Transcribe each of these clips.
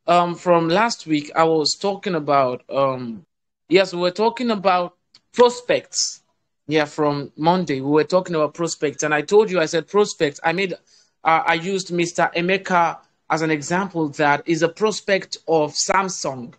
from last week, I was talking about yes, we were talking about prospects. Yeah, from Monday we were talking about prospects, and I told you, I said prospects. I used Mr. Emeka as an example. That is a prospect of Samsung.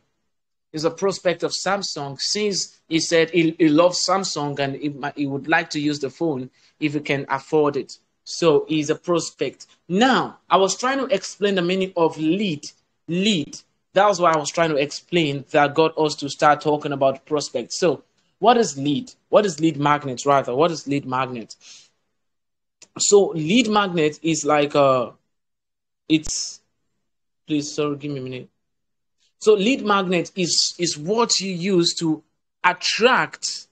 Is a prospect of Samsung, since he said he loves Samsung and he would like to use the phone if he can afford it. So he's a prospect. Now, I was trying to explain the meaning of lead. Lead. That was why I was trying to explain that got us to start talking about prospects. So, what is lead? What is lead magnet, rather? What is lead magnet? So, lead magnet is like it's, please, sorry, give me a minute. So lead magnet is what you use to attract,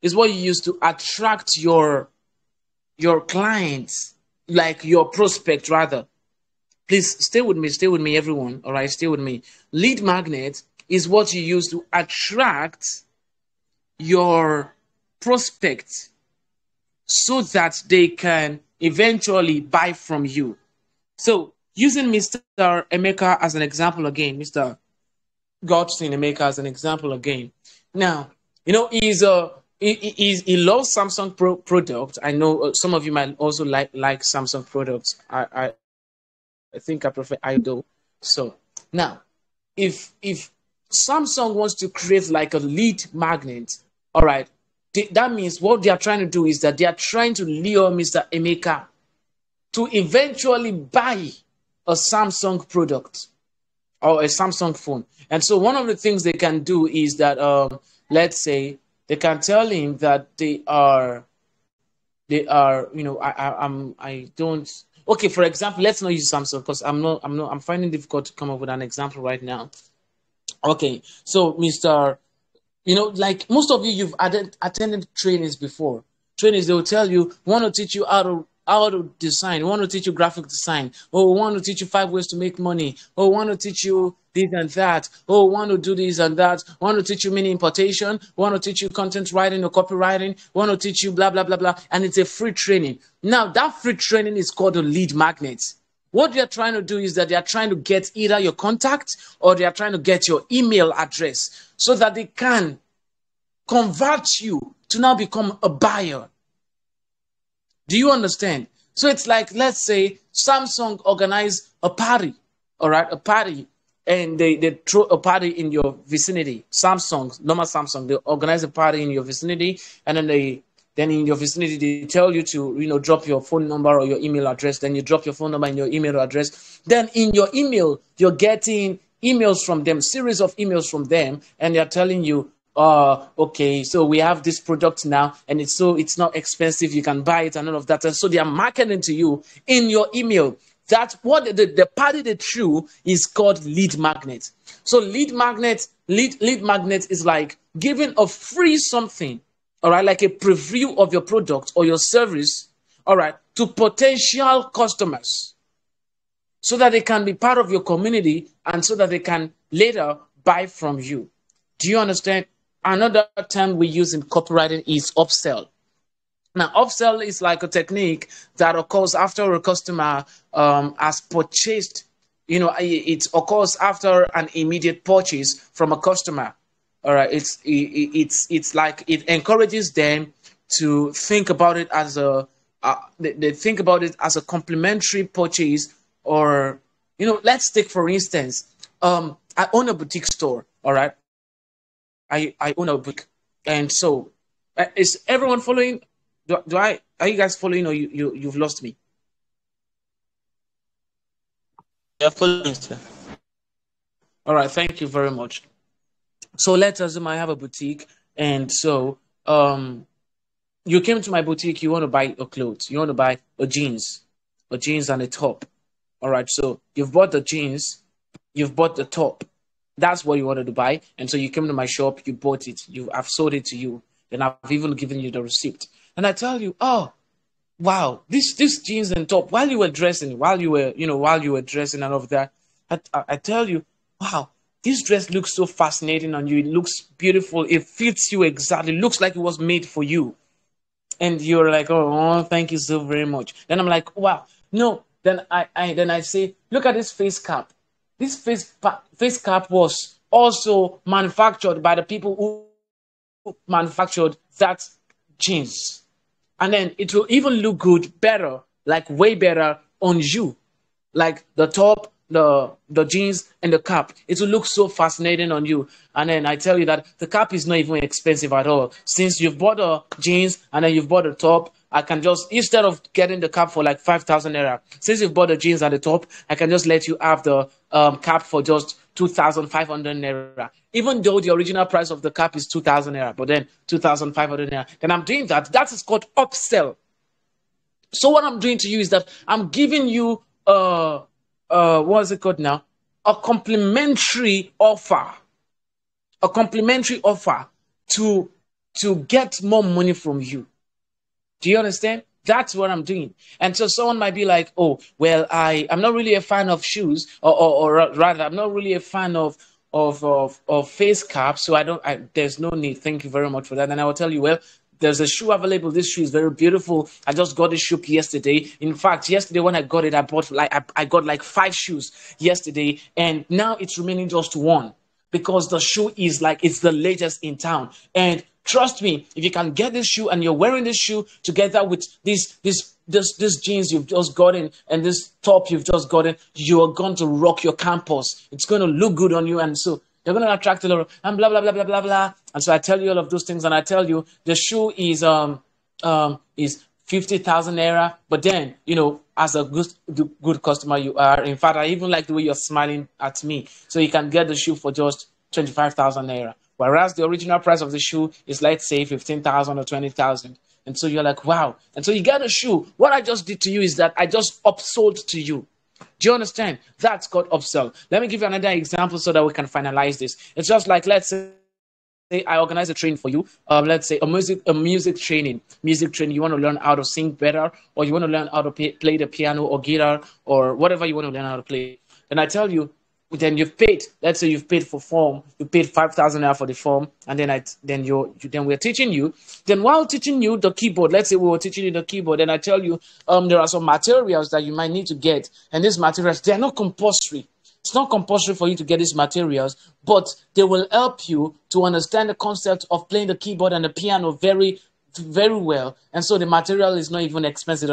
is what you use to attract your clients, like your prospect rather. Please stay with me, everyone. All right, stay with me. Lead magnet is what you use to attract your prospect so that they can eventually buy from you. So using Mr. Emeka as an example again, Mr. Godson Emeka as an example again. Now, he loves Samsung product. I know some of you might also like Samsung products. I think I prefer Idol. So now, if Samsung wants to create like a lead magnet, all right, that means what they are trying to do is that they are trying to lure Mr. Emeka to eventually buy a Samsung product or a Samsung phone. And so one of the things they can do is that, let's say, they can tell him that I don't. Okay, for example, let's not use Samsung because I'm finding it difficult to come up with an example right now. Okay, so Mr. Like most of you, you've attended trainings before. Trainings, they will tell you, want to teach you how to design, want to teach you graphic design, or want to teach you 5 ways to make money, or want to teach you this and that, or want to do this and that, want to teach you mini importation, want to teach you content writing or copywriting, want to teach you blah blah blah blah, and it's a free training. Now that free training is called a lead magnet. What they're trying to do is that they are trying to get either your contact or they are trying to get your email address so that they can convert you to now become a buyer. Do you understand? So it's like, let's say Samsung organize a party, all right, a party, and they throw a party in your vicinity. Normal Samsung, they organize a party in your vicinity, and then in your vicinity they tell you to drop your phone number or your email address. Then you drop your phone number and your email address. Then in your email you're getting emails from them, series of emails from them, and they're telling you, okay, so we have this product now, and it's not expensive, you can buy it and all of that. And so they are marketing to you in your email. That's what the party they threw is called lead magnet. So lead magnet is like giving a free something, all right, like a preview of your product or your service, all right, to potential customers so that they can be part of your community and so that they can later buy from you. Do you understand? Another term we use in copywriting is upsell. Now, upsell is like a technique that occurs after a customer has purchased. It occurs after an immediate purchase from a customer. All right, it's like it encourages them to think about it as they think about it as a complimentary purchase, or let's take for instance, I own a boutique store. All right. I own a book, and so is everyone following? Are you guys following, or you've lost me? Yeah, following, sir. All right, thank you very much. So let's assume I have a boutique, and so you came to my boutique. You want to buy a clothes. You want to buy a jeans and a top. All right, so you've bought the jeans, you've bought the top. That's what you wanted to buy. And so you came to my shop, you bought it, I've sold it to you, and I've even given you the receipt. And I tell you, oh, wow, this jeans and top, while you were dressing and all of that, I tell you, wow, this dress looks so fascinating on you. It looks beautiful. It fits you exactly. It looks like it was made for you. And you're like, oh, thank you so very much. Then I'm like, wow, no. Then I say, look at this face cap. This face cap was also manufactured by the people who manufactured that jeans. And then it will even look good, better, like way better on you. Like the top, the jeans, and the cap. It will look so fascinating on you. And then I tell you that the cap is not even expensive at all. Since you've bought the jeans and then you've bought the top, I can just, instead of getting the cap for like 5,000 naira, since you've bought the jeans and the top, I can just let you have the cap for just 2,500 naira. Even though the original price of the cap is 2,000 naira, but then 2,500 naira. Then I'm doing that. That is called upsell. So what I'm doing to you is that I'm giving you what is it called now? A complimentary offer. A complimentary offer to get more money from you. Do you understand? That's what I'm doing. And so someone might be like, oh, well, I'm not really a fan of shoes, or rather, I'm not really a fan of face caps, so there's no need. Thank you very much for that. And I will tell you, well, there's a shoe available. This shoe is very beautiful. I just got this shoe yesterday. In fact, yesterday when I got it, I bought I got like 5 shoes yesterday, and now it's remaining just one because the shoe is like it's the latest in town. And trust me, if you can get this shoe and you're wearing this shoe together with this jeans you've just gotten and this top you've just gotten, you're going to rock your campus. It's going to look good on you, and so you're going to attract a lot of, and blah, blah, blah, blah, blah, blah. And so I tell you all of those things, and I tell you the shoe is 50,000 naira. But then, as a good customer you are, in fact, I even like the way you're smiling at me. So you can get the shoe for just 25,000 naira. Whereas the original price of the shoe is, let's say, 15,000 or 20,000. And so you're like, wow. And so you get a shoe. What I just did to you is that I just upsold to you. Do you understand? That's called upsell. Let me give you another example so that we can finalize this. It's just like, let's say I organize a training for you. Let's say a music training. You want to learn how to sing better, or you want to learn how to play the piano or guitar or whatever you want to learn how to play. And I tell you, then you've paid. Let's say you've paid for form. You paid 5,000 naira for the form, and then we're teaching you. Then while teaching you the keyboard, let's say we were teaching you the keyboard, and I tell you, there are some materials that you might need to get, and these materials, they are not compulsory. It's not compulsory for you to get these materials, but they will help you to understand the concept of playing the keyboard and the piano very, very well. And so the material is not even expensive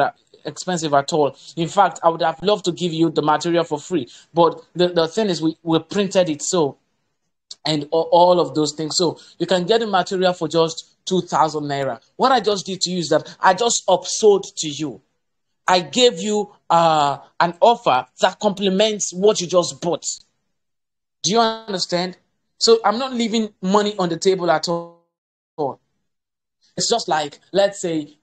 at all. In fact, I would have loved to give you the material for free, but the thing is we printed it, so, and all of those things, so you can get the material for just 2,000 naira. What I just did to you is that I just upsold to you. I gave you an offer that complements what you just bought. Do you understand? So I'm not leaving money on the table at all. It's just like, let's say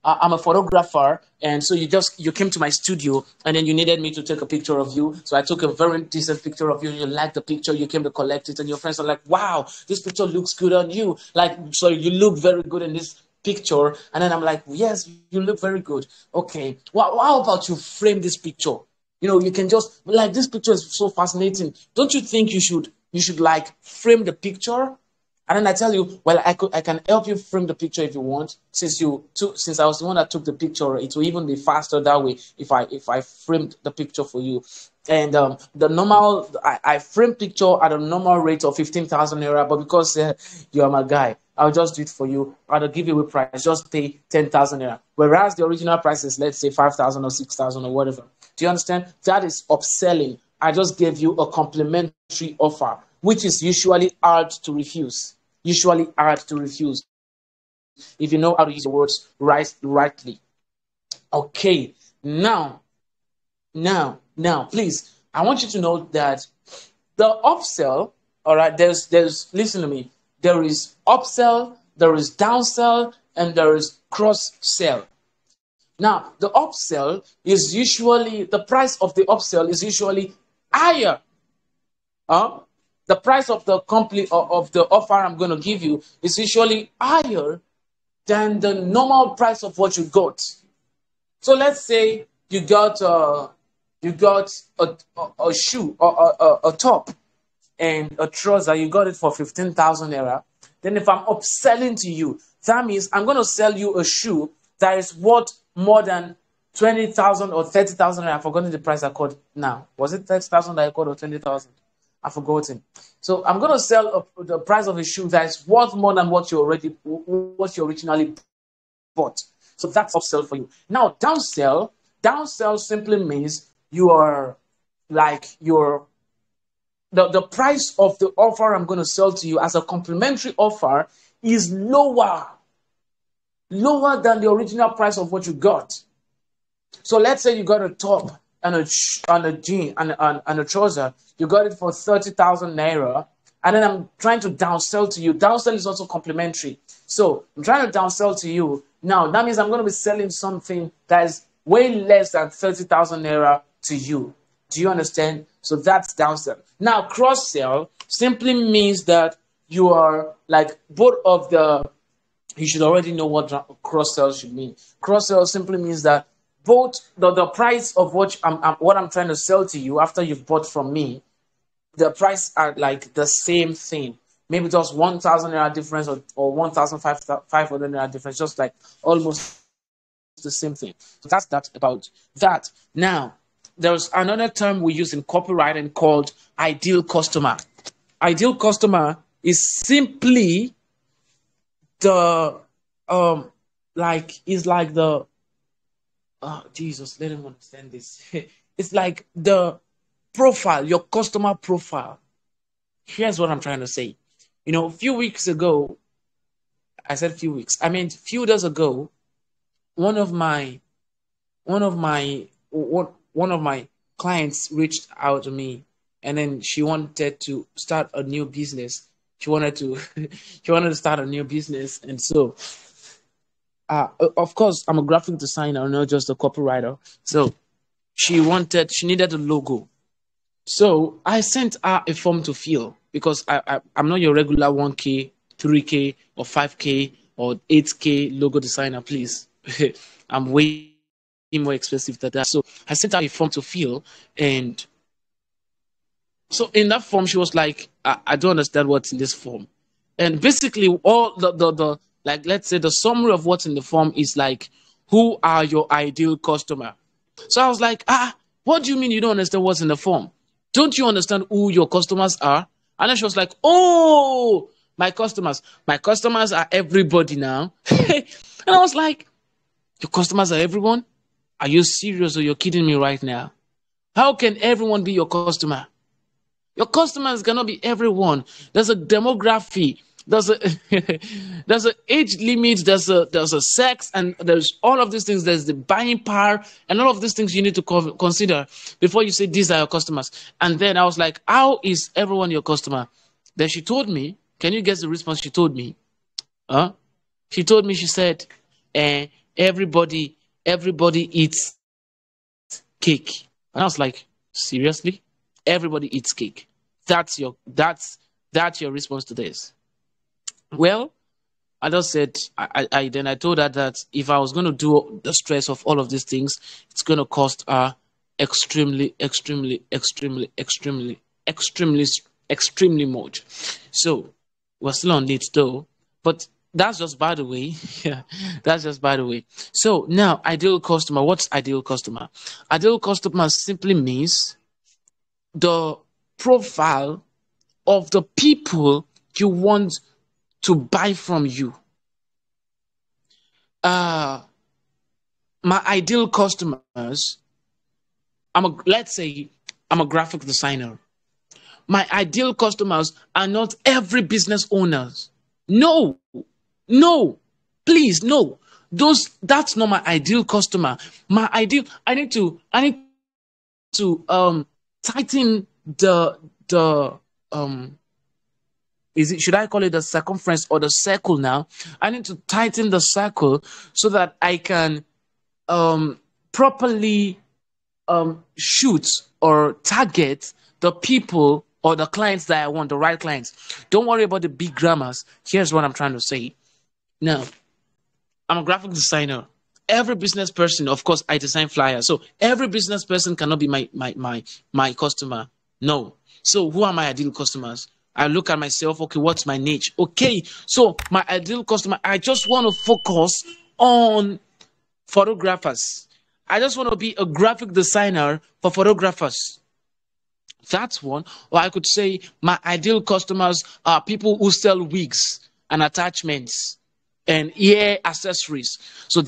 I'm a photographer, and so you came to my studio, and then you needed me to take a picture of you. So I took a very decent picture of you. You liked the picture. You came to collect it, and your friends are like, "Wow, this picture looks good on you. Like, so you look very good in this picture." And then I'm like, "Yes, you look very good. Okay, well, how about you frame this picture? You can just like, this picture is so fascinating. Don't you think you should like frame the picture?" And then I tell you, well, I can help you frame the picture if you want. Since I was the one that took the picture, it will even be faster that way if I framed the picture for you. And I frame picture at a normal rate of 15,000 naira, but because you are my guy, I'll just do it for you. I'll give you a price. Just pay 10,000 naira. Whereas the original price is, let's say, 5,000 or 6,000 or whatever. Do you understand? That is upselling. I just gave you a complimentary offer, which is usually hard to refuse. If you know how to use the words rightly. Okay, now, please, I want you to know that the upsell, all right, there's listen to me. There is upsell, there is downsell, and there is cross-sell. Now, the upsell is usually, the price of the upsell is usually higher. The price of the company of the offer I'm going to give you is usually higher than the normal price of what you got. So let's say you got a shoe or a top and a trouser. You got it for 15,000 naira. Then if I'm upselling to you, that means I'm going to sell you a shoe that is worth more than 20,000 or 30,000. I've forgotten the price I called now. Was it 30,000 I called or 20,000? I've forgotten. So I'm going to sell the price of a shoe that is worth more than what you originally bought. So that's upsell for you. Now downsell simply means you are like the price of the offer I'm going to sell to you as a complimentary offer is lower than the original price of what you got. So let's say you got a top and a jean and a trouser. You got it for 30,000 naira, and then I'm trying to downsell to you. Downsell is also complimentary. So I'm trying to downsell to you. Now that means I'm going to be selling something that is way less than 30,000 naira to you. Do you understand? So that's downsell. Now cross sell simply means that you are like both of the. You should already know what cross sell should mean. Cross sell simply means that both the price of what I'm trying to sell to you after you've bought from me, the price are like the same thing. Maybe just 1,000 naira difference or 1,500 naira difference, just like almost the same thing. So that's that about that. Now, there's another term we use in copywriting called ideal customer. Ideal customer is simply the Jesus, let him understand this. It's like the profile, your customer profile. Here's what I'm trying to say. A few weeks ago, I said few weeks. I mean, few days ago, one of my clients reached out to me, and then she wanted to start a new business. She wanted to start a new business, and so. Of course, I'm a graphic designer, not just a copywriter. So she needed a logo. So I sent her a form to fill because I'm not your regular 1K, 3K, or 5K, or 8K logo designer, please. I'm way more expensive than that. So I sent her a form to fill. And so in that form, she was like, I don't understand what's in this form. And basically, all the like, let's say the summary of what's in the form is like, who are your ideal customer? So I was like, what do you mean you don't understand what's in the form? Don't you understand who your customers are? And then she was like, oh, my customers are everybody now. And I was like, your customers are everyone? Are you serious or you're kidding me right now? How can everyone be your customer? Your customers cannot be everyone. There's a demography. There's an age limit, there's a sex, and there's all of these things. There's the buying power, and all of these things you need to consider before you say these are your customers. And then I was like, how is everyone your customer? Then she told me, can you guess the response she told me? She told me, she said, everybody eats cake. And I was like, seriously? Everybody eats cake. That's your response to this. Well, I just said, I told her that if I was going to do the stress of all of these things, it's going to cost her extremely much. So we're still on it though, but that's just by the way. Yeah, that's just by the way. So now, ideal customer. What's ideal customer? Ideal customer simply means the profile of the people you want to buy from you. My ideal customers, let's say I'm a graphic designer. My ideal customers are not every business owners. No, please, no. That's not my ideal customer. I need to tighten the should I call it the circumference or the circle now? I need to tighten the circle so that I can properly shoot or target the people or the clients that I want, the right clients. Don't worry about the big grammars. Here's what I'm trying to say. Now, I'm a graphic designer. Every business person, of course, I design flyers. So every business person cannot be my customer. No. So who are my ideal customers? I look at myself, okay, what's my niche? Okay, so my ideal customer, I just want to focus on photographers. I just want to be a graphic designer for photographers. That's one. Or I could say my ideal customers are people who sell wigs and attachments and ear accessories. So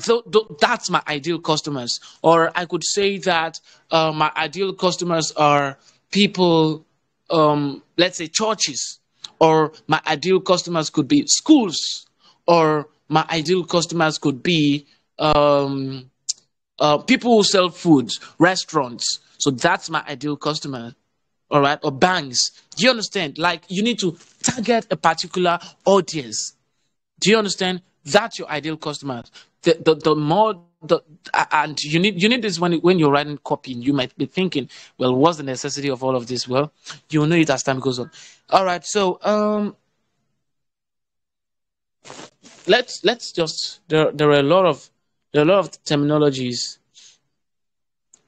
that's my ideal customers. Or I could say that my ideal customers are people, let's say churches, or my ideal customers could be schools, or my ideal customers could be people who sell foods, restaurants. So that's my ideal customer, all right, or banks. Do you understand? Like you need to target a particular audience. Do you understand? That's your ideal customer. The more the and you need this when you're writing copy. You might be thinking, well, what's the necessity of all of this? Well, you'll know it as time goes on. All right, so let's just there are a lot of terminologies.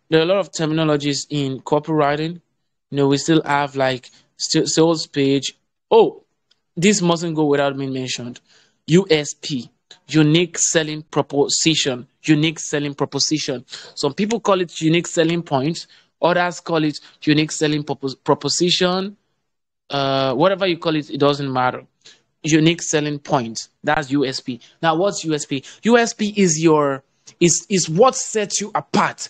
There are a lot of terminologies in copywriting. We still have like sales page. Oh, this mustn't go without being mentioned. USP, unique selling proposition. Unique selling proposition. Some people call it unique selling point. Others call it unique selling proposition. Whatever you call it, it doesn't matter. Unique selling point. That's USP. Now, what's USP? USP is what sets you apart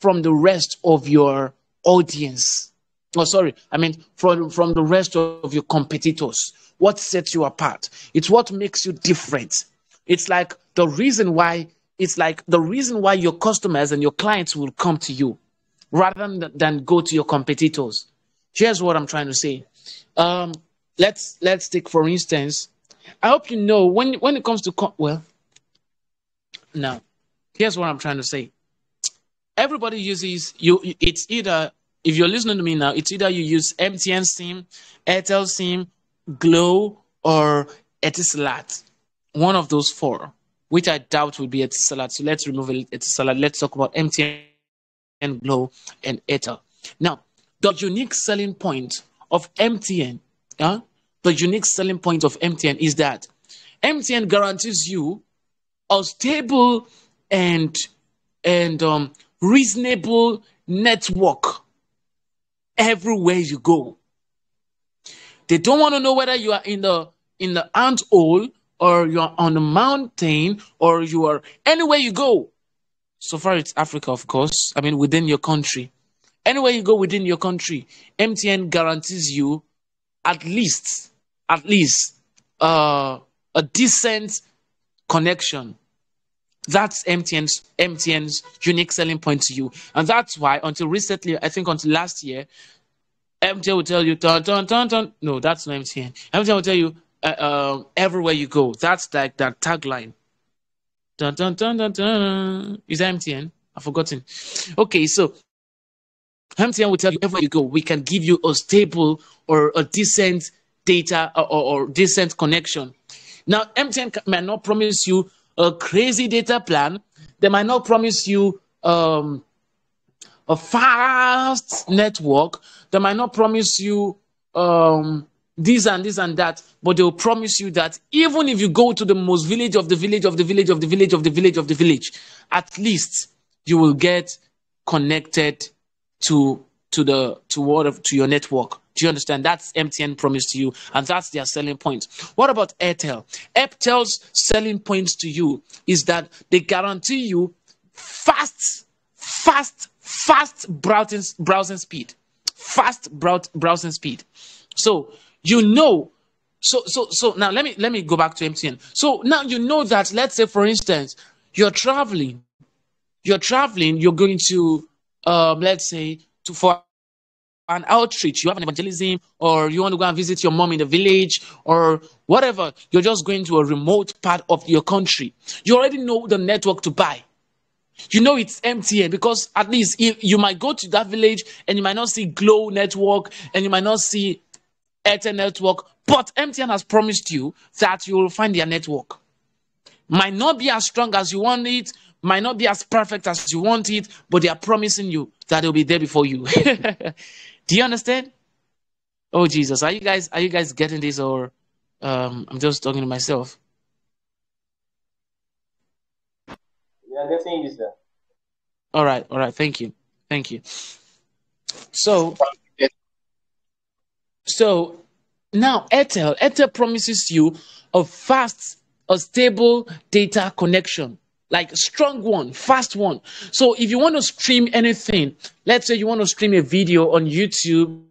from the rest of your audience. Oh, sorry. I mean, from the rest of your competitors. What sets you apart? It's what makes you different. It's like the reason why. It's like the reason why your customers and your clients will come to you rather than go to your competitors. Here's what I'm trying to say. Let's take for instance. I hope you know when it comes to well. Now, here's what I'm trying to say. Everybody uses you. It's either, if you're listening to me now, it's either you use MTN SIM, Airtel SIM, Glow, or Etisalat. One of those four, which I doubt will be Etisalat. So let's remove Etisalat. Let's talk about MTN, Glow, and Airtel. Now, the unique selling point of MTN, the unique selling point of MTN is that MTN guarantees you a stable and reasonable network everywhere you go. They don't want to know whether you are in the ant hole or you're on the mountain or you are anywhere you go. So far it's Africa, of course. I mean, within your country. Anywhere you go within your country, MTN guarantees you at least a decent connection. That's MTN's unique selling point to you. And that's why until recently, I think until last year, MTN will tell you, dun, dun, dun, dun. No, that's not MTN. MTN will tell you everywhere you go. That's like that tagline. Dun, dun, dun, dun, dun. Is that MTN? I've forgotten. Okay, so MTN will tell you everywhere you go, we can give you a stable or a decent data or decent connection. Now, MTN might not promise you a crazy data plan. They might not promise you a fast network. They might not promise you this and this and that, but they'll promise you that even if you go to the most village of the village of the village of the village of the village of the village, at least you will get connected to your network. Do you understand? That's MTN promise to you, and that's their selling point. What about Airtel? Airtel's selling points to you is that they guarantee you fast browsing speed. Fast browsing speed. So so now let me go back to MTN. So now you know that, let's say for instance, you're traveling, you're going to let's say for an outreach, you have an evangelism, or you want to go and visit your mom in the village, or whatever. You're just going to a remote part of your country. You already know the network to buy. You know it's MTN because at least you might go to that village and you might not see Glow network and you might not see Airtel network, but MTN has promised you that you will find their network. Might not be as strong as you want it, might not be as perfect as you want it, but they are promising you that it'll be there before you. Do you understand? Oh Jesus, are you guys getting this, or I'm just talking to myself? Yeah, getting you, sir. All right, all right. Thank you, thank you. So, so now Airtel promises you a fast, a stable data connection, like a strong one, fast one. So if you want to stream anything, let's say you want to stream a video on YouTube,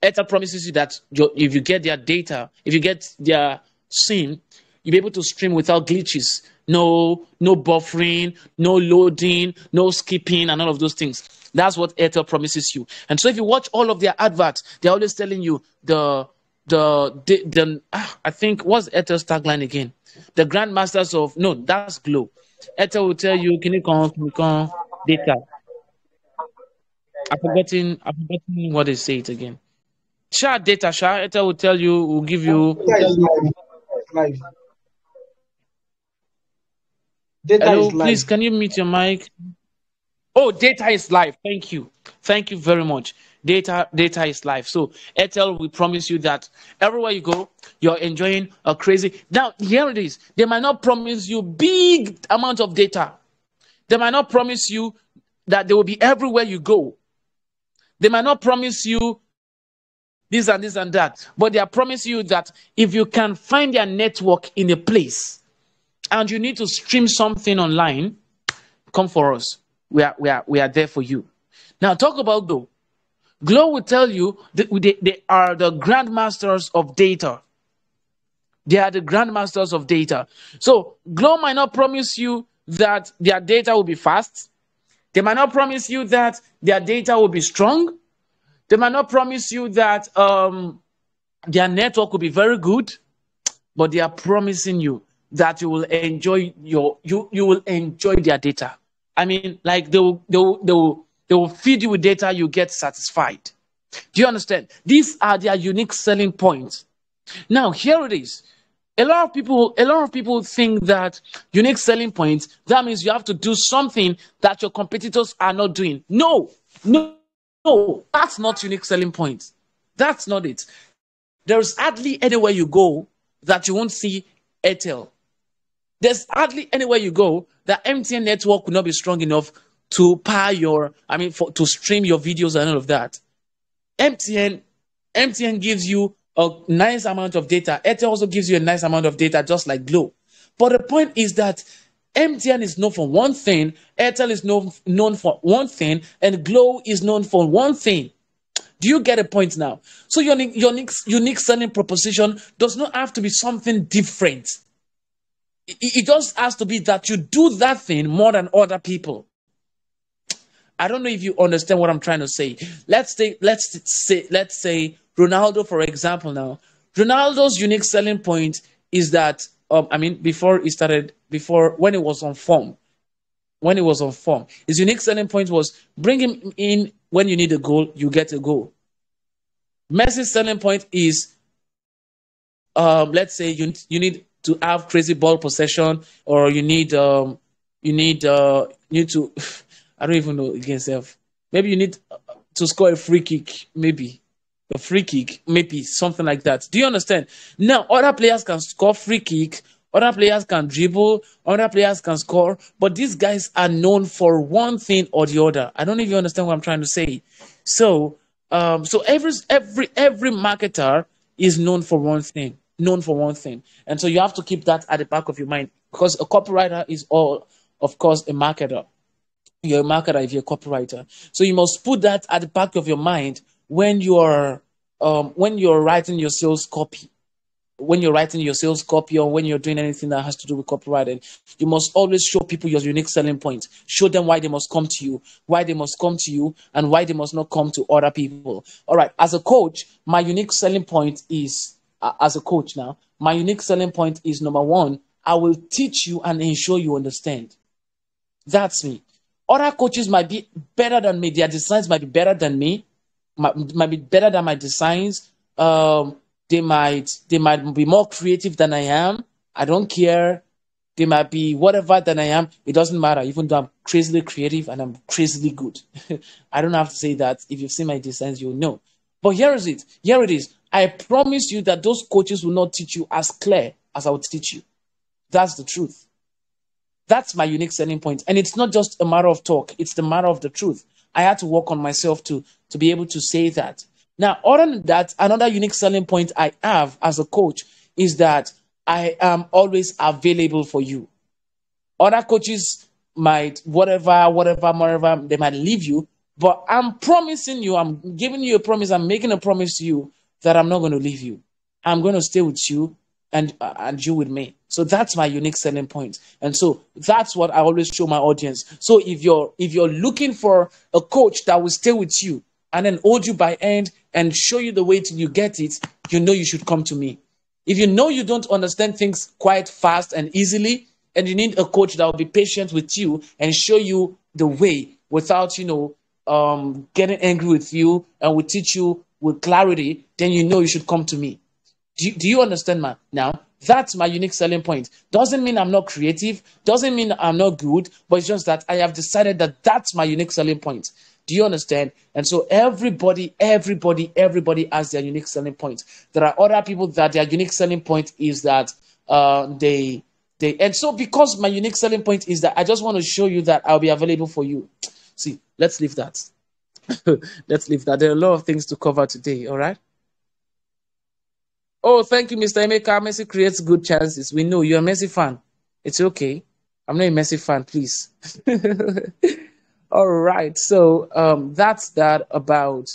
Airtel promises you that if you get their data, if you get their SIM, you'll be able to stream without glitches. No buffering, no loading, no skipping, and all of those things. That's what Airtel promises you. And so if you watch all of their adverts, they're always telling you I think what's Airtel's tagline again? The grandmasters of no, that's Glow. Airtel will tell you, can you come data. I've forgotten what they say it again. Share data, share. Airtel will tell you, will give you. Data is life. Life. Data Hello, is please, life. can you mute your mic? Oh, data is life. Thank you. Thank you very much. Data is life. So Airtel will promise you that everywhere you go, you're enjoying a crazy. Now, here it is. They might not promise you big amount of data. They might not promise you that they will be everywhere you go. They might not promise you this and this and that, but they are promising you that if you can find their network in a place and you need to stream something online, come for us. We are there for you. Now talk about Glow. Glow will tell you that they are the grandmasters of data. They are the grandmasters of data. So Glow might not promise you that their data will be fast. They might not promise you that their data will be strong. They might not promise you that their network will be very good, but they are promising you that you will enjoy you will enjoy their data. I mean, like they will feed you with data, you get satisfied. Do you understand? These are their unique selling points. Now, here it is. A lot of people think that unique selling points, that means you have to do something that your competitors are not doing. No, that's not unique selling point. That's not it. There's hardly anywhere you go that you won't see Airtel. There's hardly anywhere you go that MTN network will not be strong enough to power to stream your videos and all of that. MTN MTN gives you a nice amount of data. Airtel also gives you a nice amount of data, just like Glow. But the point is that MTN is known for one thing, Airtel is known for one thing, and Glow is known for one thing. Do you get a point now? So your unique selling proposition does not have to be something different. It just has to be that you do that thing more than other people. I don't know if you understand what I'm trying to say. Let's say Ronaldo, for example. Now, Ronaldo's unique selling point is that before when he was on form, his unique selling point was bring him in when you need a goal, you get a goal. Messi's selling point is let's say you need to have crazy ball possession, or you need to I don't even know against self. Maybe you need to score a free kick, maybe something like that. Do you understand? Now, other players can score free kick, other players can dribble, other players can score, but these guys are known for one thing or the other. I don't know if you understand what I'm trying to say. So every marketer is known for one thing, and so you have to keep that at the back of your mind, because a copywriter is all, of course, a marketer. You're a marketer if you're a copywriter. So you must put that at the back of your mind when you're writing your sales copy. When you're writing your sales copy, or when you're doing anything that has to do with copywriting, you must always show people your unique selling point. Show them why they must come to you, and why they must not come to other people. All right. As a coach, my unique selling point is, my unique selling point is, number one, I will teach you and ensure you understand. That's me. Other coaches might be better than me. Their designs might be better than me, might be better than my designs. They might be more creative than I am. I don't care. They might be whatever than I am. It doesn't matter, even though I'm crazily creative and I'm crazily good. I don't have to say that. If you've seen my designs, you'll know. But here it is. I promise you that those coaches will not teach you as clear as I will teach you. That's the truth. That's my unique selling point. And it's not just a matter of talk, it's the matter of the truth. I had to work on myself to be able to say that. Now, other than that, another unique selling point I have as a coach is that I am always available for you. Other coaches might, whatever, they might leave you, but I'm promising you, I'm giving you a promise, I'm making a promise to you that I'm not going to leave you. I'm going to stay with you and you with me. So that's my unique selling point. And so that's what I always show my audience. So if you're looking for a coach that will stay with you and then hold you by hand and show you the way till you get it, you know you should come to me. If you know you don't understand things quite fast and easily, and you need a coach that will be patient with you and show you the way without, getting angry with you and will teach you with clarity, then you know you should come to me. Do you understand, man? Now, that's my unique selling point. Doesn't mean I'm not creative, doesn't mean I'm not good, but it's just that I have decided that that's my unique selling point. Do you understand? And so everybody has their unique selling point. There are other people that their unique selling point is that and so because my unique selling point is that I just want to show you that I'll be available for you. See, let's leave that. Let's leave that. There are a lot of things to cover today, all right? Oh, thank you, Mr. Emeka. Messi creates good chances. We know you're a Messi fan. It's okay. I'm not a Messi fan, please. All right. So that's that about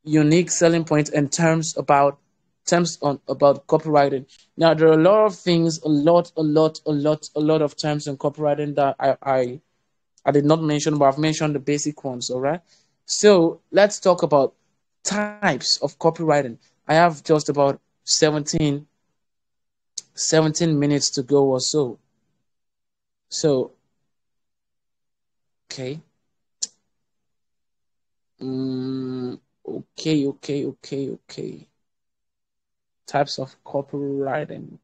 unique selling point and terms about copywriting. Now there are a lot of things, a lot of terms in copywriting that I did not mention, but I've mentioned the basic ones. All right. So let's talk about types of copywriting. I have just about 17 minutes to go or so. So, okay. Okay. Types of copywriting.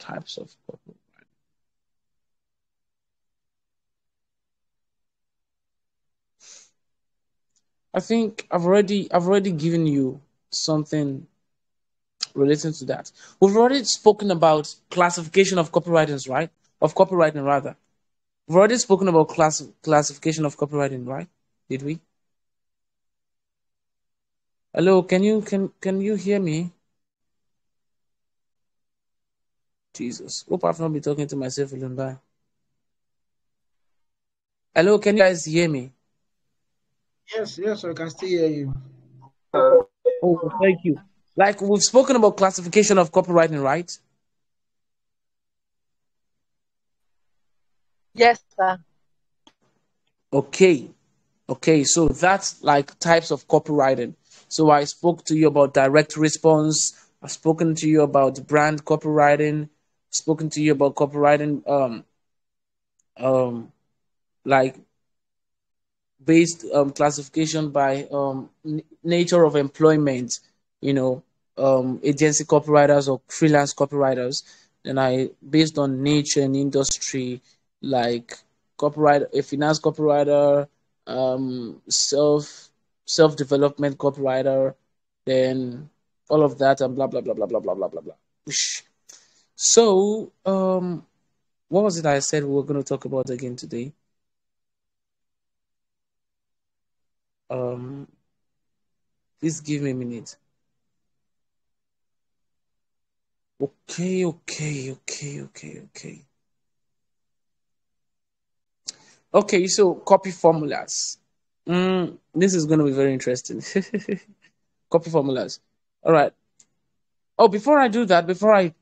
I think I've already given you something relating to that. We've already spoken about classification of copywritings, right? Of copywriting, rather. We've already spoken about classification of copywriting, right? Did we? Hello, can you hear me? Jesus, hope I've not been talking to myself alone. Bye. Hello, can you guys hear me? Yes, I can still hear you. Oh, thank you. Like we've spoken about classification of copywriting, right? Yes, sir. Okay, so that's like types of copywriting. So I spoke to you about direct response. I've spoken to you about brand copywriting. Spoken to you about copywriting, like based classification by nature of employment. Agency copywriters or freelance copywriters. Then I based on nature and industry, like a finance copywriter, self development copywriter, then all of that and blah blah blah blah blah blah blah blah blah. So what was it I said we were going to talk about again today? Please give me a minute. Okay. Okay, so copy formulas. This is going to be very interesting. Copy formulas. All right. Oh, before I do that, before I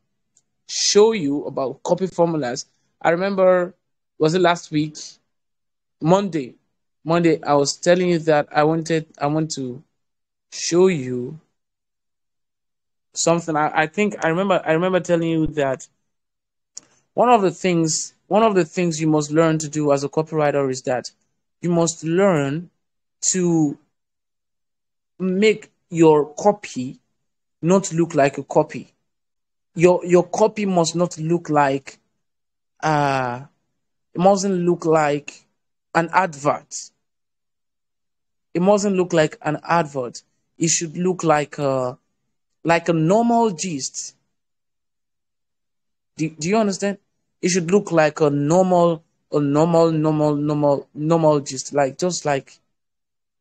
show you about copy formulas, I remember, was it last week? Monday, I was telling you that I want to show you something. I think I remember telling you that one of the things you must learn to do as a copywriter is that you must learn to make your copy not look like a copy. Your copy must not look like it mustn't look like an advert. It mustn't look like an advert. It should look like a normal gist. Do you understand? It should look like a normal a normal gist, like just like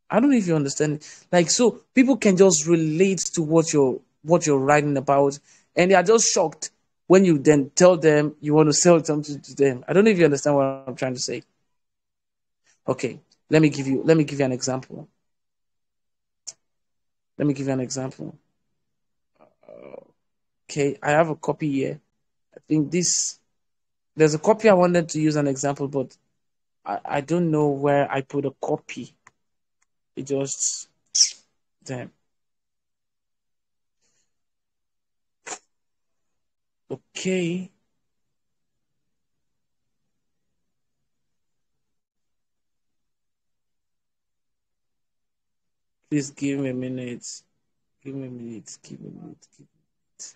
I don't know if you understand. Like, so people can just relate to what you're writing about, and they are just shocked when you then tell them you want to sell something to them. I don't know if you understand what I'm trying to say. Okay, let me give you an example. Let me give you an example. Okay, I have a copy here. I think this there's a copy I wanted to use an example, but I don't know where I put a copy. It just damn. Okay. Please give me a minute. Give me a minute. Give me a minute. Give me a minute.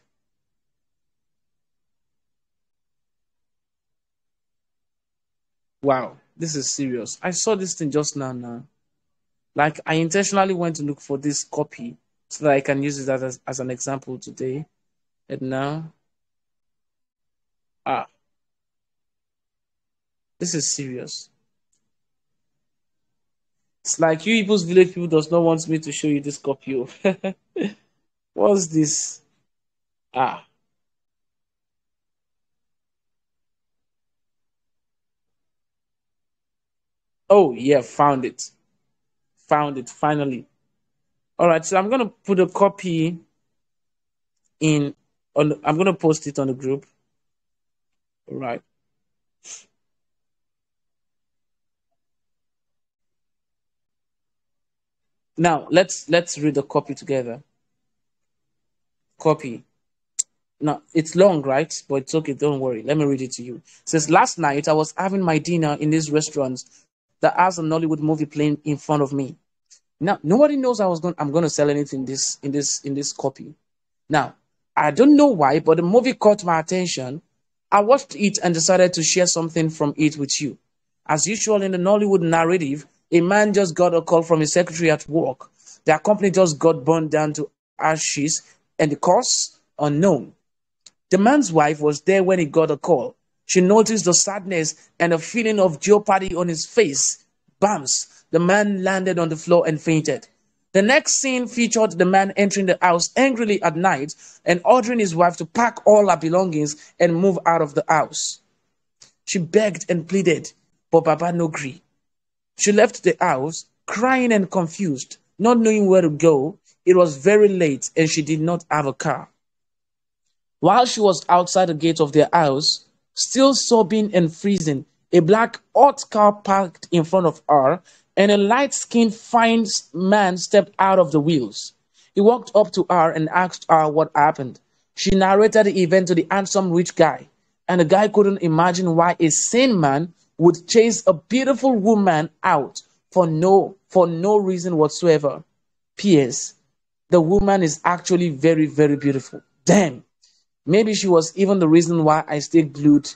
Wow, this is serious. I saw this thing just now. Like, I intentionally went to look for this copy so that I can use it as an example today. And now, ah, this is serious. It's like you people's village people does not want me to show you this copy. What's this? Ah, oh yeah, found it. Found it finally. All right, so I'm gonna put a copy in I'm gonna post it on the group. All right. Now let's read the copy together. Copy. Now it's long, right? But it's okay, don't worry. Let me read it to you. It says, last night I was having my dinner in this restaurant that has a Nollywood movie playing in front of me. Now nobody knows I'm gonna sell anything in this copy. Now, I don't know why, but the movie caught my attention. I watched it and decided to share something from it with you. As usual in the Nollywood narrative, a man just got a call from his secretary at work. Their company just got burned down to ashes, and the cause unknown. The man's wife was there when he got a call. She noticed the sadness and a feeling of jeopardy on his face. Bams! The man landed on the floor and fainted. The next scene featured the man entering the house angrily at night and ordering his wife to pack all her belongings and move out of the house. She begged and pleaded, but Baba no gree. She left the house, crying and confused, not knowing where to go. It was very late and she did not have a car. While she was outside the gate of their house, still sobbing and freezing, a black hot car parked in front of her, and a light-skinned fine man stepped out of the wheels. He walked up to her and asked her what happened. She narrated the event to the handsome rich guy, and the guy couldn't imagine why a sane man would chase a beautiful woman out for no reason whatsoever. P.S. The woman is actually very, very beautiful. Damn. Maybe she was even the reason why I stayed glued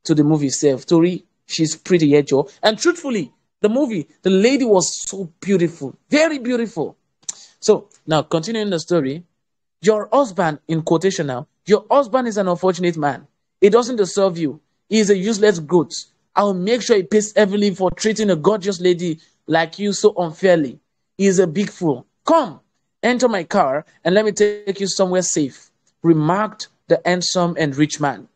to the movie itself. Tori, she's pretty, yeah, Joe. And truthfully, the lady was so beautiful, very beautiful. So now, continuing the story, your husband, in quotation now, your husband is an unfortunate man. He doesn't deserve you. He is a useless goat. I'll make sure he pays heavily for treating a gorgeous lady like you so unfairly. He is a big fool. Come, enter my car and let me take you somewhere safe, remarked the handsome and rich man.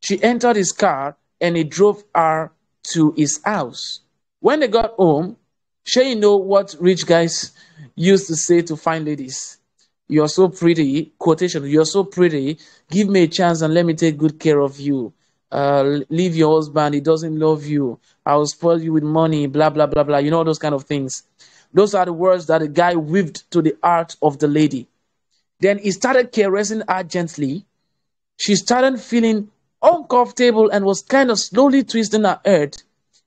She entered his car and he drove her to his house. When they got home, sure you know what rich guys used to say to fine ladies. You're so pretty, quotation, you're so pretty, give me a chance and let me take good care of you. Leave your husband, he doesn't love you. I'll spoil you with money, blah, blah, blah, blah. You know, those kind of things. Those are the words that the guy weaved to the heart of the lady. Then he started caressing her gently. She started feeling uncomfortable and was kind of slowly twisting her head.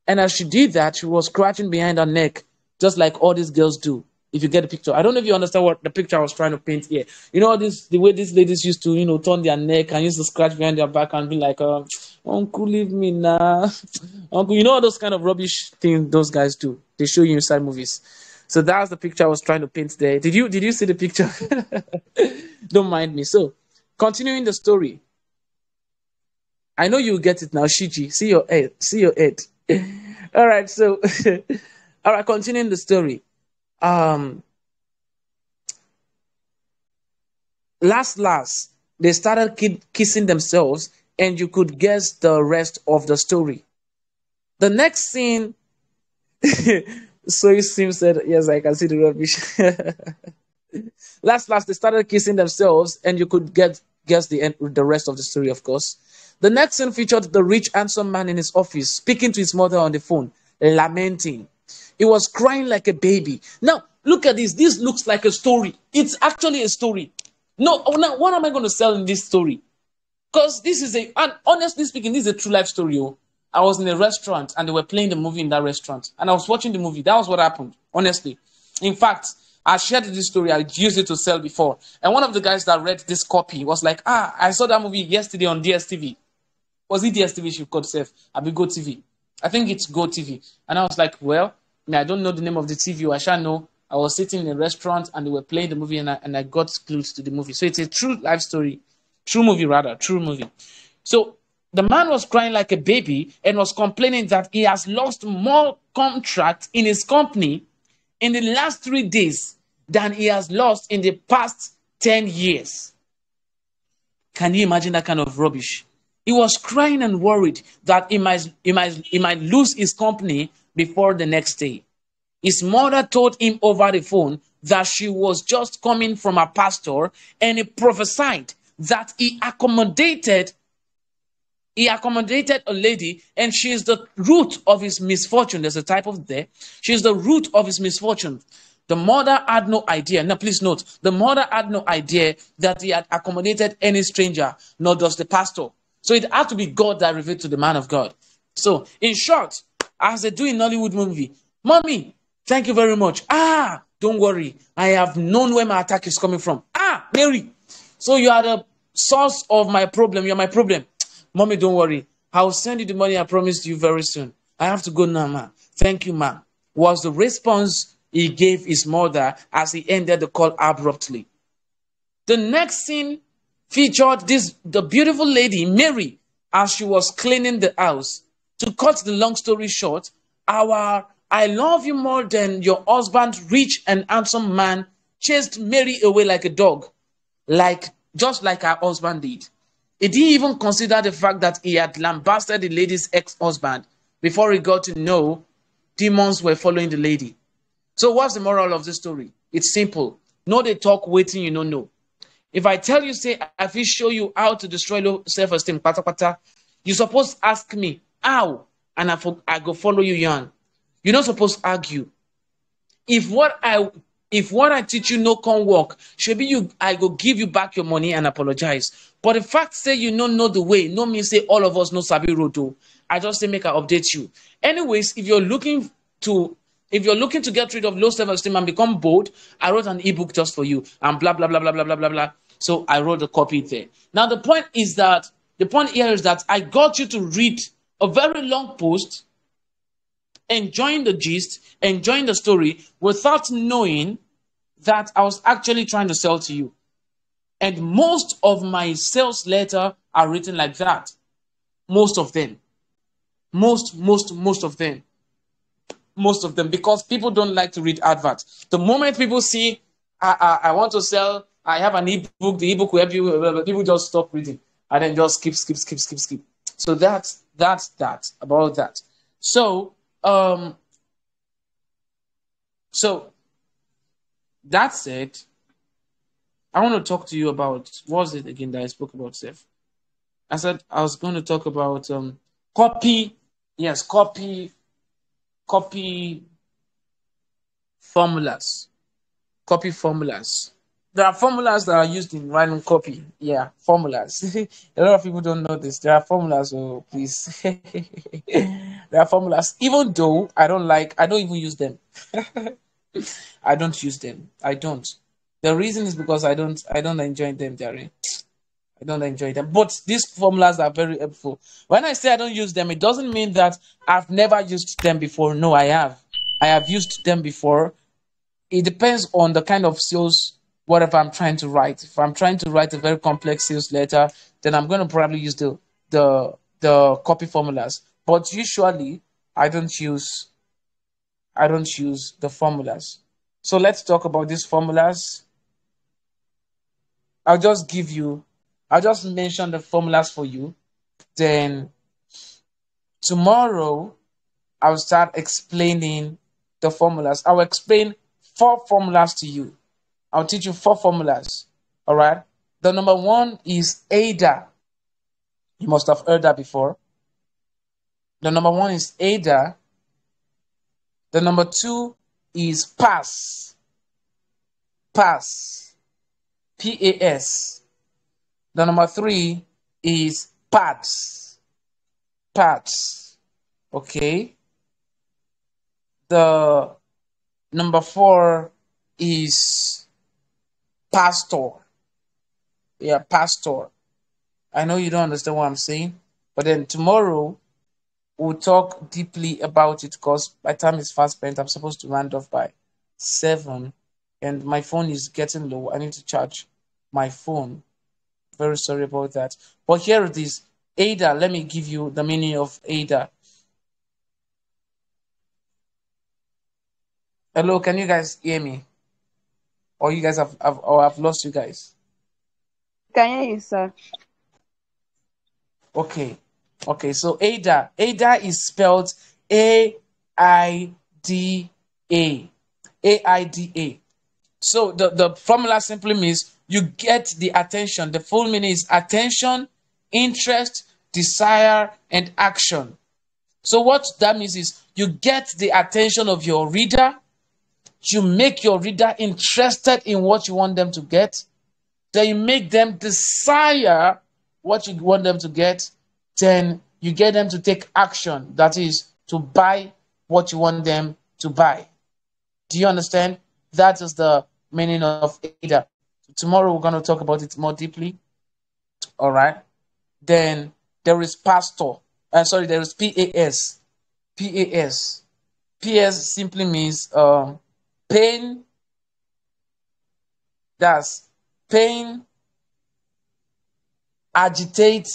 And as she did that, she was scratching behind her neck, just like all these girls do. If you get the picture, I don't know if you understand what the picture I was trying to paint here. You know, the way these ladies used to, turn their neck and used to scratch behind their back and be like, "Uncle, leave me now, Uncle." You know all those kind of rubbish things those guys do. They show you inside movies. So that's the picture I was trying to paint there. Did you see the picture? Don't mind me. So, continuing the story. I know you get it now, Shiji. See your head. See your head. All right. So, all right. Continuing the story. Um, last, they started kissing themselves, and you could guess the rest of the story. The next scene. So Sim said, "Yes, I can see the rubbish." Last, they started kissing themselves, and you could guess the rest of the story, of course. The next scene featured the rich, handsome man in his office speaking to his mother on the phone, lamenting. He was crying like a baby. Now, look at this. This looks like a story. It's actually a story. No, now what am I going to sell in this story? Because this is and honestly speaking, this is a true life story. Oh. I was in a restaurant and they were playing the movie in that restaurant. And I was watching the movie. That was what happened, honestly. In fact, I shared this story. I used it to sell before. And one of the guys that read this copy was like, I saw that movie yesterday on DSTV. Was it DSTV she called herself? I'll be Go TV. I think it's Go TV. And I was like, well, I don't know the name of the TV. I shall know. I was sitting in a restaurant and they were playing the movie and I got glued to the movie. So it's a true life story. True movie. So the man was crying like a baby and was complaining that he has lost more contracts in his company in the last 3 days than he has lost in the past 10 years. Can you imagine that kind of rubbish? He was crying and worried that he might lose his company before the next day. His mother told him over the phone that she was just coming from a pastor, and he prophesied that he accommodated a lady, and she is the root of his misfortune. There's a type of there. She is the root of his misfortune. The mother had no idea. Now, please note, the mother had no idea that he had accommodated any stranger, nor does the pastor. So it had to be God that revealed to the man of God. So, in short, as they do in Hollywood movie, Mommy, thank you very much. Don't worry. I have known where my attack is coming from. Mary, so you are the source of my problem. You're my problem. Mommy, don't worry. I'll send you the money I promised you very soon. I have to go now, ma. Thank you, ma. Was the response he gave his mother as he ended the call abruptly. The next scene featured the beautiful lady, Mary, as she was cleaning the house. To cut the long story short, our I love you more than your husband, rich and handsome man, chased Mary away like a dog, just like her husband did. He didn't even consider the fact that he had lambasted the lady's ex-husband before he got to know demons were following the lady. So what's the moral of the story? It's simple. No, they talk waiting, you don't know. If I tell you, say, I will show you how to destroy low self-esteem, pata, you supposed to ask me how, and I go follow you, young. You're not supposed to argue. If what I teach you no can work, I go give you back your money and apologize. But the fact say you don't know the way, no mean say all of us know Sabi Rodo. I just say make I update you. Anyways, if you're looking to get rid of low self-esteem and become bold, I wrote an ebook just for you and blah blah blah blah blah blah blah blah. So I wrote a copy there. Now the point here is that I got you to read a very long post, enjoying the gist, enjoying the story, without knowing that I was actually trying to sell to you. And most of my sales letters are written like that. Most of them. Most of them. Most of them, because people don't like to read adverts. The moment people see, I want to sell, I have an ebook, the ebook will help you, people just stop reading and then just skip. So that's that about that. So that said, I want to talk to you about, what was it again that I spoke about, Seth? I said I was going to talk about copy formulas. Copy formulas. There are formulas that are used in writing copy. Yeah, formulas. A lot of people don't know this. There are formulas, so please. There are formulas. Even though I don't even use them. I don't use them. I don't. The reason is because I don't enjoy them, Jerry. I don't enjoy them. But these formulas are very helpful. When I say I don't use them, it doesn't mean that I've never used them before. No, I have. I have used them before. It depends on the kind of sales, whatever I'm trying to write. If I'm trying to write a very complex sales letter, then I'm going to probably use the the copy formulas. But usually I don't use the formulas. So let's talk about these formulas. I'll just give you, I'll just mention the formulas for you. Then tomorrow I'll start explaining the formulas. I'll explain 4 formulas to you. I'll teach you 4 formulas. All right. The number one is AIDA. You must have heard that before. The number one is AIDA. The number two is PASS. PASS. PAS. The number three is PADS. PADS. Okay. The number four is pastor. Yeah, pastor. I know you don't understand what I'm saying, but then tomorrow we'll talk deeply about it because by the time it's fast spent, I'm supposed to round off by 7, and my phone is getting low. I need to charge my phone. Very sorry about that. But here it is. AIDA, let me give you the meaning of AIDA. Hello, can you guys hear me? Or you guys I've lost you guys. Can hear you, sir. Okay. Okay, so AIDA. AIDA is spelled A-I-D-A. A-I-D-A. So the formula simply means you get the attention. The full meaning is attention, interest, desire, and action. So what that means is you get the attention of your reader. You make your reader interested in what you want them to get. Then you make them desire what you want them to get. Then you get them to take action. That is to buy what you want them to buy. Do you understand? That is the meaning of AIDA. Tomorrow we're going to talk about it more deeply. All right. Then there is pastor. There is PAS. PAS. PS simply means pain. That's pain, agitate.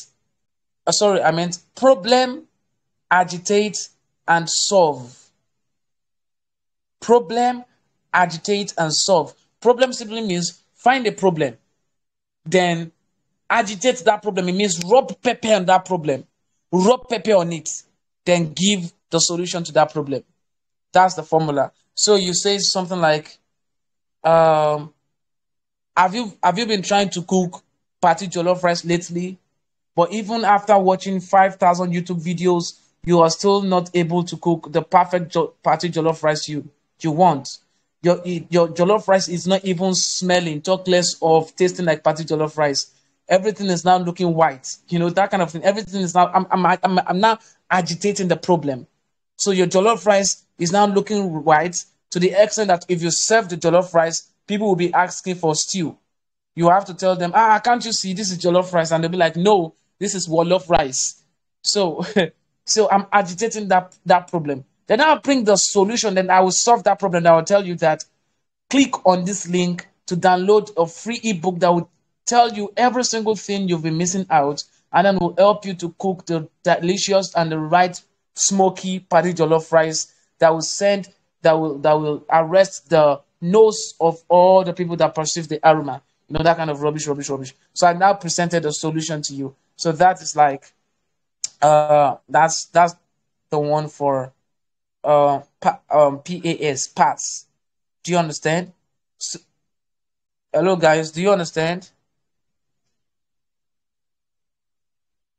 I meant problem, agitate, and solve. Problem, agitate, and solve. Problem simply means find a problem. Then agitate that problem. It means rub pepper on that problem. Rub pepper on it. Then give the solution to that problem. That's the formula. So you say something like, have you been trying to cook party jollof rice lately? But even after watching 5,000 YouTube videos, you are still not able to cook the perfect party jollof rice you want. Your jollof rice is not even smelling, talk less of tasting like party jollof rice. Everything is now looking white. You know, that kind of thing. Everything is now, I'm now agitating the problem. So your jollof rice is now looking white to the extent that if you serve the jollof rice, people will be asking for stew. You have to tell them, can't you see this is jollof rice? And they'll be like, no, this is wolof rice. So, so I'm agitating that problem. Then I'll bring the solution. Then I will solve that problem. I will tell you that click on this link to download a free ebook that will tell you every single thing you've been missing out, and then will help you to cook the delicious and the right smoky party jollof rice that will arrest the nose of all the people that perceive the aroma. You know, that kind of rubbish. So I now presented a solution to you. So that is like, that's the one for PAS, PAS. Do you understand? So, hello guys, do you understand?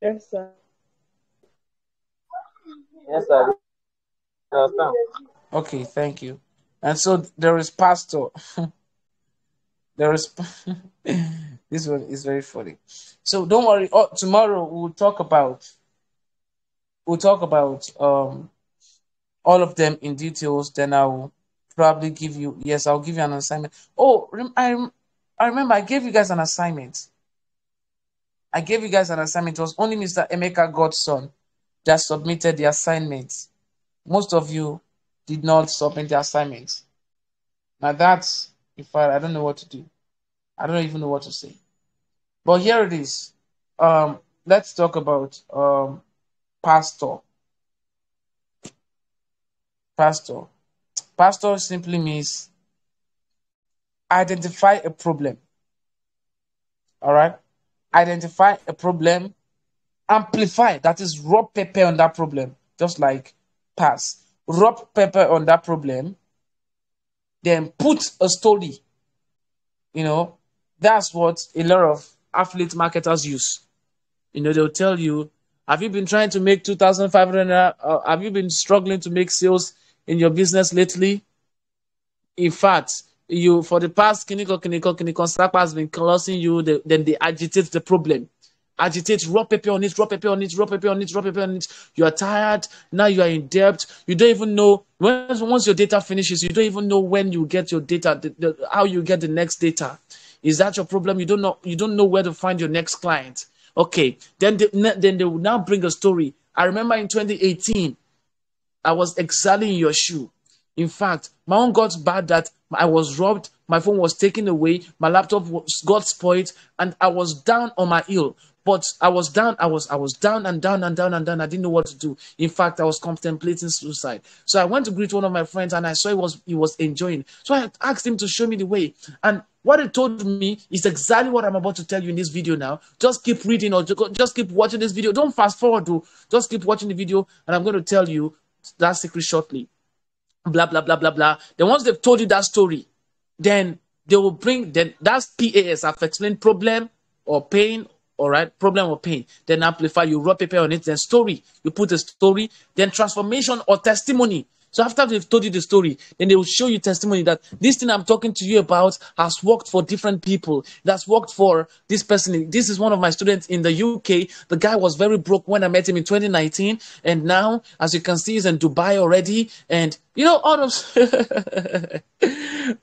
Yes, sir. Yes, sir. Understand. Okay, thank you. And so there is pastor. There is this one is very funny. So don't worry. Tomorrow we'll talk about all of them in details. Then I'll probably give you I'll give you an assignment. Oh, I remember I gave you guys an assignment. It was only Mr. Emeka Godson that submitted the assignment. Most of you did not submit the assignment. Now that's, if I don't know what to do. I don't even know what to say. But here it is. Let's talk about pastor. Pastor. Pastor simply means identify a problem. All right. Identify a problem, amplify, that is, rub pepper on that problem, just like pass. Rub pepper on that problem, then put a story. That's what a lot of affiliate marketers use. They'll tell you, have you been trying to make 2,500? Have you been struggling to make sales in your business lately? In fact, you, for the past Snapper has been causing you, then they agitate the problem. Agitate, rub pepper on it, rub pepper on it, rub pepper on it, rub pepper on it. You are tired, now you are in debt. You don't even know, once your data finishes, you don't even know when you get your data, how you get the next data. Is that your problem? You don't know where to find your next client. Okay, then they will now bring a story. I remember in 2018, I was exactly in your shoe. In fact, my own got bad that I was robbed, my phone was taken away, my laptop got spoiled, and I was down on my heel. But I was down, I was down and down and down and down. I didn't know what to do. In fact, I was contemplating suicide. So I went to greet one of my friends and I saw he was enjoying. So I asked him to show me the way. And what he told me is exactly what I'm about to tell you in this video now. Just keep reading or just keep watching this video. Don't fast forward, though. Just keep watching the video and I'm going to tell you that secret shortly. Blah, blah, blah, blah, blah. Then once they've told you that story, then they will bring, then that's PAS. I've explained problem or pain. All right, problem or pain. Then amplify, you rub paper on it. Then story, you put a story. Then transformation or testimony. So after they've told you the story, then they will show you testimony that this thing I'm talking to you about has worked for different people. That's worked for this person. This is one of my students in the UK. The guy was very broke when I met him in 2019. And now, as you can see, he's in Dubai already. And, all those...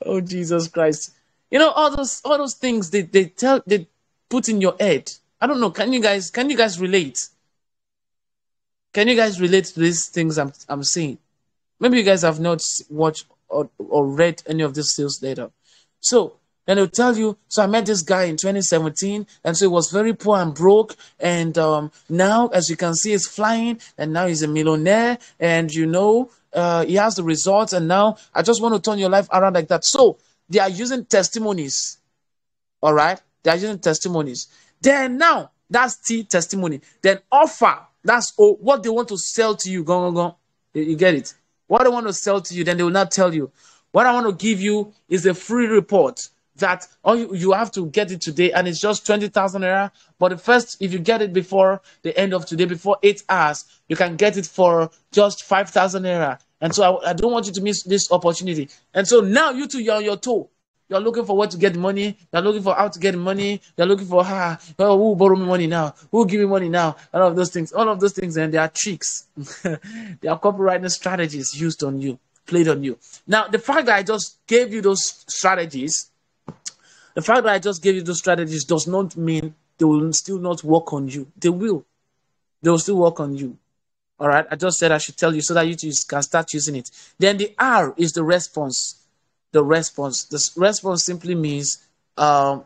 Oh, Jesus Christ. All those things they put in your head. I don't know. Can you guys relate? Can you guys relate to these things I'm saying? Maybe you guys have not watched or read any of this sales data. So then they'll tell you, so I met this guy in 2017, and so he was very poor and broke, and now, as you can see, he's flying, and now he's a millionaire, and he has the results, and now I just want to turn your life around like that. So they are using testimonies. All right? They are using testimonies. Then now, that's T, testimony. Then offer, that's O, what they want to sell to you. Go. You get it? What they want to sell to you, then they will not tell you. What I want to give you is a free report that you have to get it today, and it's just 20,000 naira. But if you get it before the end of today, before 8 hours, you can get it for just 5,000 naira. And so I don't want you to miss this opportunity. And so now you two, you're on your toe. You're looking for where to get money. You're looking for how to get money. You're looking for who will borrow me money now? Who will give me money now? All of those things, and they are tricks. They are copywriting strategies used on you, played on you. Now, the fact that I just gave you those strategies, does not mean they will still not work on you. They will. They will still work on you. All right. I just said I should tell you so that you can start using it. Then the R is the response. The response simply means your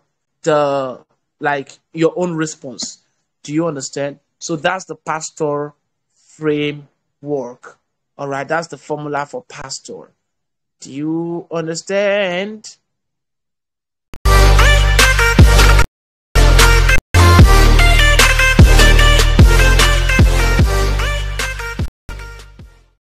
own response. Do you understand? So that's the pastor framework. All right, that's the formula for pastor. Do you understand?